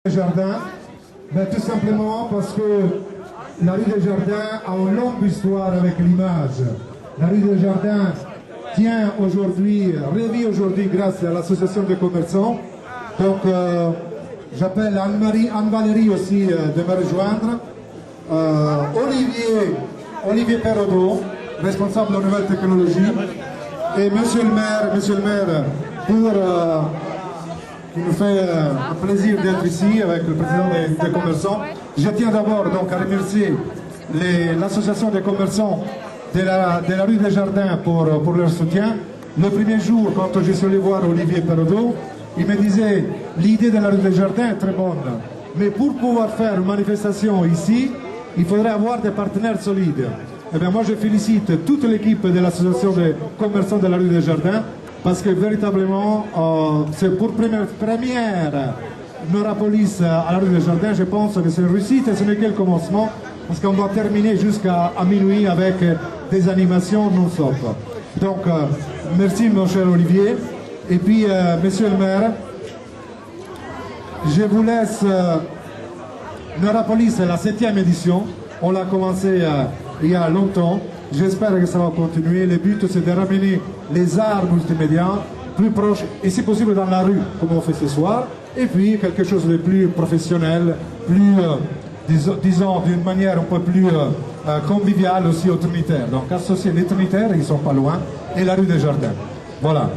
Jardins, ben, tout simplement parce que la rue des Jardins a une longue histoire avec l'image. La rue des Jardins tient aujourd'hui, revit aujourd'hui grâce à l'association des commerçants. Donc j'appelle Anne-Valérie aussi de me rejoindre. Olivier Perraudot, responsable de la nouvelle technologie. Et monsieur le maire, pour qui nous fait un plaisir d'être ici avec le président des commerçants. Je tiens d'abord donc à remercier l'association des commerçants de la rue des Jardins pour leur soutien. Le premier jour, quand je suis allé voir Olivier Perraudot, il me disait l'idée de la rue des Jardins est très bonne, mais pour pouvoir faire une manifestation ici, il faudrait avoir des partenaires solides. Eh bien, moi je félicite toute l'équipe de l'association des commerçants de la rue des Jardins, parce que véritablement, c'est pour première Neurapolis à la rue des Jardins, je pense que c'est une réussite et ce n'est que le commencement, parce qu'on va terminer jusqu'à minuit avec des animations non-stop. Donc, merci mon cher Olivier. Et puis, monsieur le maire, je vous laisse. Neurapolis, c'est la 7e édition. On l'a commencé il y a longtemps. J'espère que ça va continuer. Le but, c'est de ramener les arts multimédia plus proches, et si possible dans la rue, comme on fait ce soir, et puis quelque chose de plus professionnel, plus, disons, d'une manière un peu plus conviviale aussi aux Trinitaires. Donc, associer les Trinitaires, ils ne sont pas loin, et la rue des Jardins. Voilà.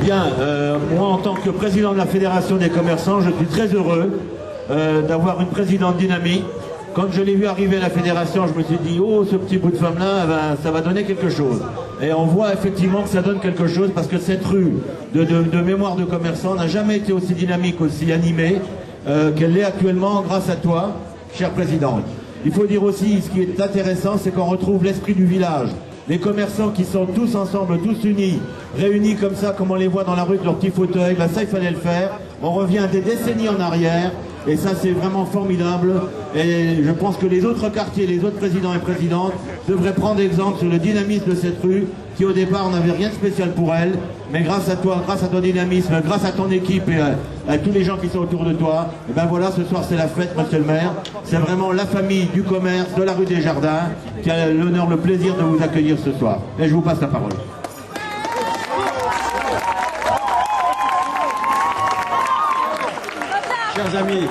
Bien, moi en tant que président de la Fédération des commerçants, je suis très heureux d'avoir une présidente dynamique. Quand je l'ai vu arriver à la Fédération, je me suis dit, oh, ce petit bout de femme-là, ça va donner quelque chose. Et on voit effectivement que ça donne quelque chose, parce que cette rue de mémoire de commerçants n'a jamais été aussi dynamique, aussi animée qu'elle l'est actuellement grâce à toi, chère présidente. Il faut dire aussi, ce qui est intéressant, c'est qu'on retrouve l'esprit du village. Les commerçants qui sont tous ensemble, tous unis, réunis comme ça, comme on les voit dans la rue de leurs petits fauteuils, là ça il fallait le faire. On revient des décennies en arrière, et ça c'est vraiment formidable. Et je pense que les autres quartiers, les autres présidents et présidentes devraient prendre exemple sur le dynamisme de cette rue, qui au départ n'avait rien de spécial pour elle, mais grâce à toi, grâce à ton dynamisme, grâce à ton équipe et à tous les gens qui sont autour de toi, et ben voilà, ce soir c'est la fête, monsieur le maire. C'est vraiment la famille du commerce de la rue des Jardins qui a l'honneur, le plaisir de vous accueillir ce soir. Et je vous passe la parole. Chers amis,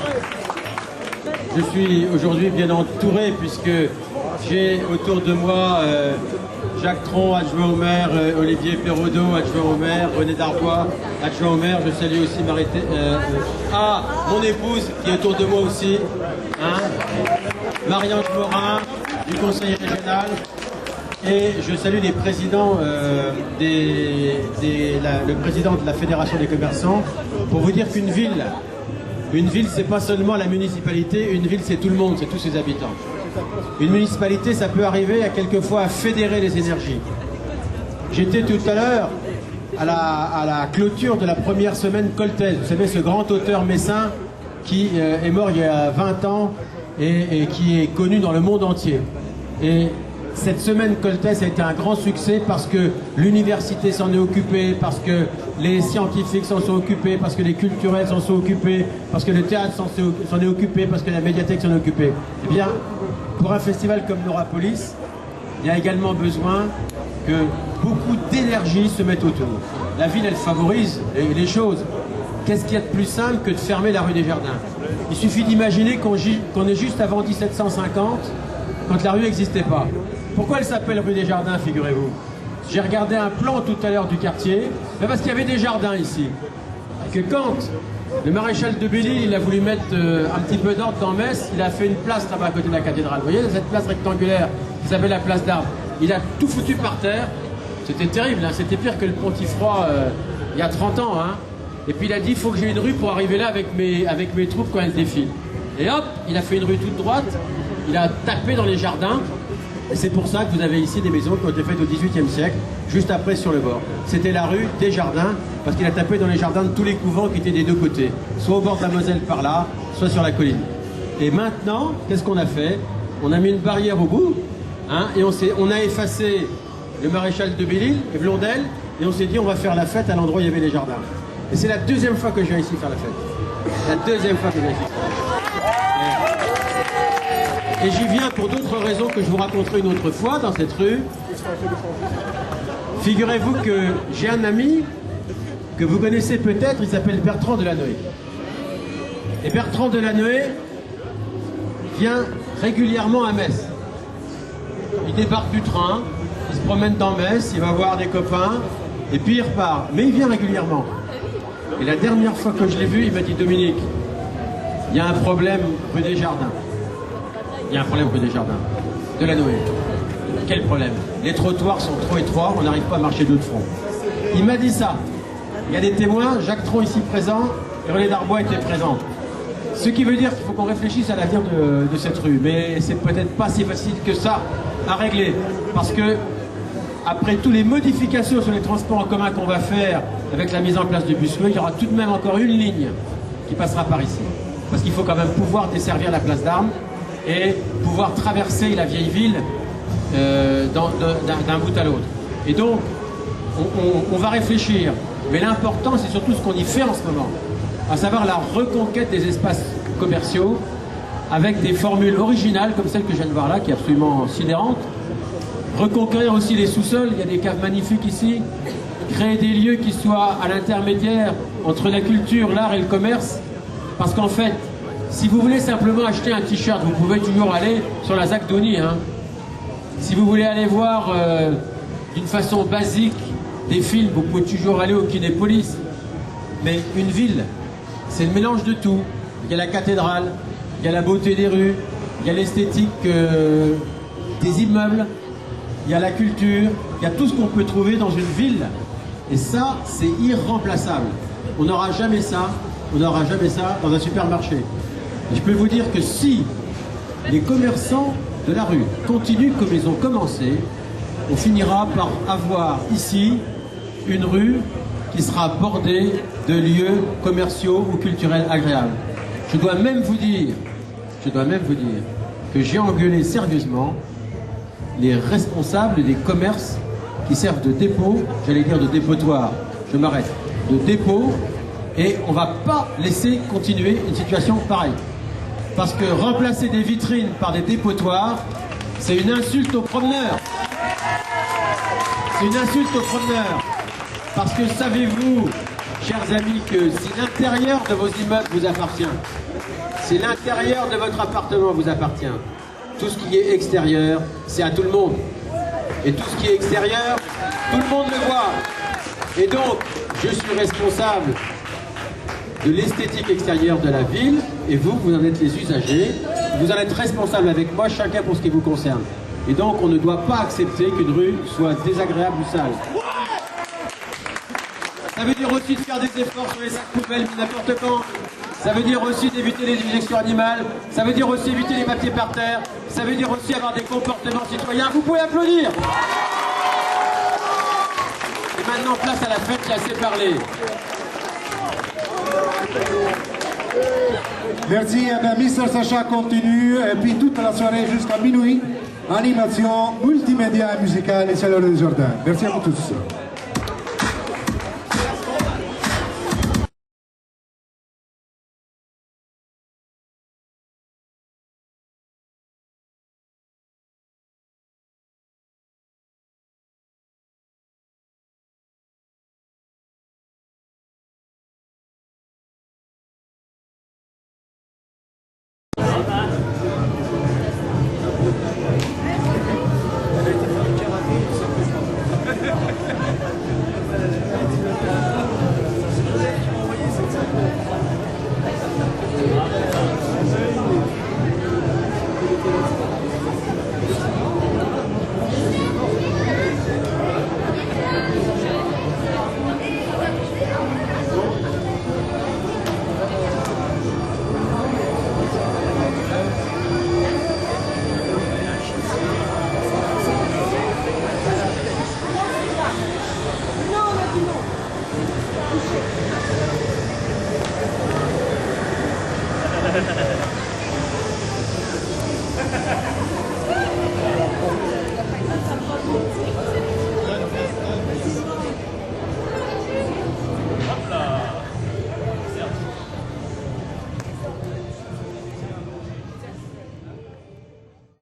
je suis aujourd'hui bien entouré puisque j'ai autour de moi Jacques Tron, adjoint au maire, Olivier Perraudot, adjoint au maire, René Darbois, adjoint au maire. Je salue aussi mon épouse qui est autour de moi aussi, hein, Marie-Ange Morin du conseil régional. Et je salue les présidents, le président de la Fédération des commerçants, pour vous dire qu'une ville, c'est pas seulement la municipalité, une ville c'est tout le monde, c'est tous ses habitants. Une municipalité, ça peut arriver à quelquefois à fédérer les énergies. J'étais tout à l'heure à la clôture de la première semaine Coltès. Vous savez, ce grand auteur messin qui est mort il y a 20 ans et qui est connu dans le monde entier. Et cette semaine Coltès a été un grand succès parce que l'université s'en est occupée, parce que les scientifiques s'en sont occupés, parce que les culturels s'en sont occupés, parce que le théâtre s'en est occupé, parce que la médiathèque s'en est occupée. Eh bien, pour un festival comme Neurapolis, il y a également besoin que beaucoup d'énergie se mette autour. La ville, elle favorise les choses. Qu'est-ce qu'il y a de plus simple que de fermer la rue des Jardins? Il suffit d'imaginer qu'on est juste avant 1750, quand la rue n'existait pas. Pourquoi elle s'appelle rue des Jardins, figurez-vous? J'ai regardé un plan tout à l'heure du quartier, mais parce qu'il y avait des jardins ici. Et que quand le maréchal de Belle-Île, il a voulu mettre un petit peu d'ordre dans Metz, il a fait une place là-bas à côté de la cathédrale. Vous voyez, cette place rectangulaire qui s'appelle la place d'Armes. Il a tout foutu par terre. C'était terrible, hein, c'était pire que le Pontifroy il y a 30 ans. Hein. Et puis il a dit, il faut que j'ai une rue pour arriver là avec mes troupes quand elles défilent. Et hop, il a fait une rue toute droite, il a tapé dans les jardins. Et c'est pour ça que vous avez ici des maisons qui ont été faites au XVIIIe siècle, juste après sur le bord. C'était la rue des Jardins, parce qu'il a tapé dans les jardins de tous les couvents qui étaient des deux côtés, soit au bord de la Moselle par là, soit sur la colline. Et maintenant, qu'est-ce qu'on a fait? On a mis une barrière au bout, hein, et on a effacé le maréchal de Belle-Île et Blondel, et on s'est dit on va faire la fête à l'endroit où il y avait les jardins. Et c'est la deuxième fois que je viens ici faire la fête. La deuxième fois que je viens ici. Et j'y viens pour d'autres raisons que je vous raconterai une autre fois dans cette rue. Figurez-vous que j'ai un ami que vous connaissez peut-être, il s'appelle Bertrand Delanoë. Et Bertrand Delanoë vient régulièrement à Metz. Il débarque du train, il se promène dans Metz, il va voir des copains, et puis il repart. Mais il vient régulièrement. Et la dernière fois que je l'ai vu, il m'a dit, Dominique, il y a un problème rue des Jardins. Il y a un problème rue des Jardins. Delanoë. Quel problème? Les trottoirs sont trop étroits, on n'arrive pas à marcher deux de front. Il m'a dit ça. Il y a des témoins, Jacques Tron ici présent, et René Darbois était présent. Ce qui veut dire qu'il faut qu'on réfléchisse à l'avenir de cette rue. Mais c'est peut-être pas si facile que ça à régler. Parce que, après toutes les modifications sur les transports en commun qu'on va faire avec la mise en place du bus bleu, il y aura tout de même encore une ligne qui passera par ici. Parce qu'il faut quand même pouvoir desservir la place d'Armes et pouvoir traverser la vieille ville d'un bout à l'autre. Et donc, on va réfléchir. Mais l'important, c'est surtout ce qu'on y fait en ce moment, à savoir la reconquête des espaces commerciaux avec des formules originales comme celle que je viens de voir là, qui est absolument sidérante. Reconquérir aussi les sous-sols, il y a des caves magnifiques ici. Créer des lieux qui soient à l'intermédiaire entre la culture, l'art et le commerce. Parce qu'en fait, si vous voulez simplement acheter un t-shirt, vous pouvez toujours aller sur la ZAC d'Oni. Hein. Si vous voulez aller voir d'une façon basique des films, vous pouvez toujours aller au Kinépolis. Mais une ville, c'est le mélange de tout. Il y a la cathédrale, il y a la beauté des rues, il y a l'esthétique des immeubles, il y a la culture, il y a tout ce qu'on peut trouver dans une ville. Et ça, c'est irremplaçable. On n'aura jamais ça, on n'aura jamais ça dans un supermarché. Et je peux vous dire que si les commerçants de la rue continuent comme ils ont commencé, on finira par avoir ici une rue qui sera bordée de lieux commerciaux ou culturels agréables. Je dois même vous dire que j'ai engueulé sérieusement les responsables des commerces qui servent de dépôt, j'allais dire de dépotoir, je m'arrête, de dépôt, et on ne va pas laisser continuer une situation pareille. Parce que remplacer des vitrines par des dépotoirs, c'est une insulte aux promeneurs. C'est une insulte aux promeneurs. Parce que savez-vous, chers amis, que si l'intérieur de vos immeubles vous appartient, si l'intérieur de votre appartement vous appartient, tout ce qui est extérieur, c'est à tout le monde. Et tout ce qui est extérieur, tout le monde le voit. Et donc, je suis responsable de l'esthétique extérieure de la ville, et vous, vous en êtes les usagers. Vous en êtes responsables avec moi, chacun pour ce qui vous concerne. Et donc, on ne doit pas accepter qu'une rue soit désagréable ou sale. Ça veut dire aussi de faire des efforts sur les sacs poubelles n'importe quand. Ça veut dire aussi d'éviter les injections animales. Ça veut dire aussi éviter les papiers par terre. Ça veut dire aussi avoir des comportements citoyens. Vous pouvez applaudir. Et maintenant, place à la fête, j'ai assez parlé. Merci, Mr. Sacha continue, et puis toute la soirée jusqu'à minuit, animation multimédia et musicale et c'est l'heure des jardins. Merci à vous tous.